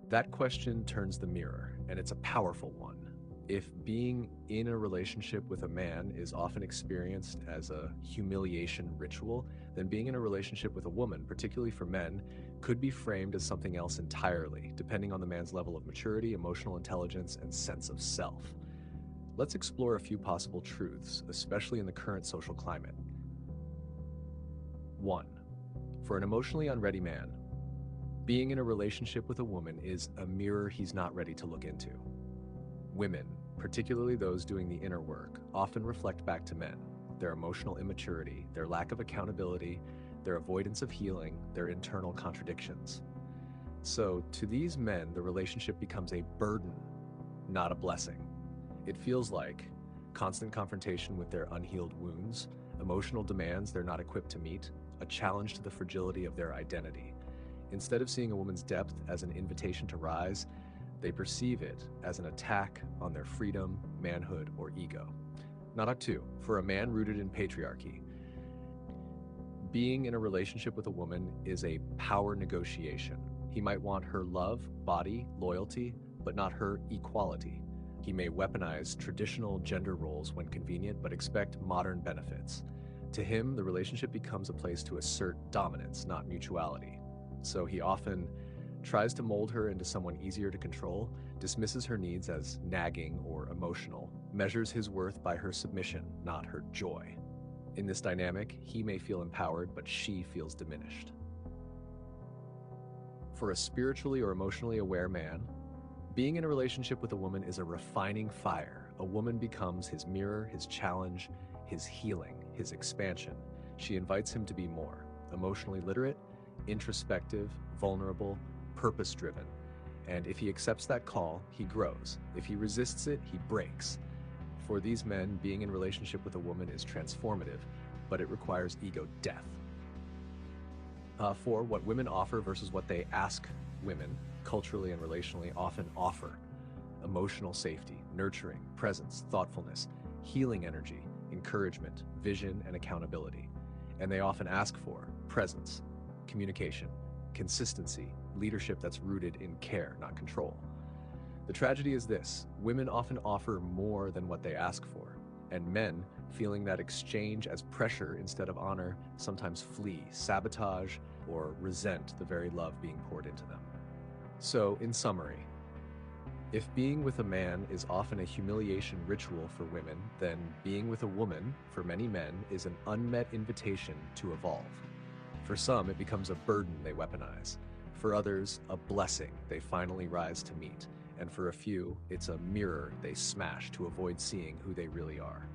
That question turns the mirror, and it's a powerful one. If being in a relationship with a man is often experienced as a humiliation ritual, then being in a relationship with a woman, particularly for men, could be framed as something else entirely, depending on the man's level of maturity, emotional intelligence, and sense of self. Let's explore a few possible truths, especially in the current social climate. 1. For an emotionally unready man, being in a relationship with a woman is a mirror he's not ready to look into. Women, particularly those doing the inner work, often reflect back to men their emotional immaturity, their lack of accountability, their avoidance of healing, their internal contradictions. So, to these men, the relationship becomes a burden, not a blessing. It feels like constant confrontation with their unhealed wounds, emotional demands they're not equipped to meet, a challenge to the fragility of their identity. Instead of seeing a woman's depth as an invitation to rise, they perceive it as an attack on their freedom, manhood, or ego. Not a two. For a man rooted in patriarchy, being in a relationship with a woman is a power negotiation. He might want her love, body, loyalty, but not her equality. He may weaponize traditional gender roles when convenient, but expect modern benefits. To him, the relationship becomes a place to assert dominance, not mutuality. So he often tries to mold her into someone easier to control, dismisses her needs as nagging or emotional, measures his worth by her submission, not her joy. In this dynamic, he may feel empowered, but she feels diminished. For a spiritually or emotionally aware man, being in a relationship with a woman is a refining fire. A woman becomes his mirror, his challenge, his healing, his expansion. She invites him to be more emotionally literate, introspective, vulnerable, purpose-driven. And if he accepts that call, he grows. If he resists it, he breaks. For these men, being in relationship with a woman is transformative, but it requires ego death. For what women offer versus what they ask women, culturally and relationally, often offer emotional safety, nurturing, presence, thoughtfulness, healing energy, encouragement, vision, and accountability. And they often ask for presence, communication, consistency, leadership that's rooted in care, not control. The tragedy is this: women often offer more than what they ask for, and men, feeling that exchange as pressure instead of honor, sometimes flee, sabotage, or resent the very love being poured into them. So, in summary, if being with a man is often a humiliation ritual for women, then being with a woman, for many men, is an unmet invitation to evolve. For some, it becomes a burden they weaponize. For others, a blessing they finally rise to meet. And for a few, it's a mirror they smash to avoid seeing who they really are.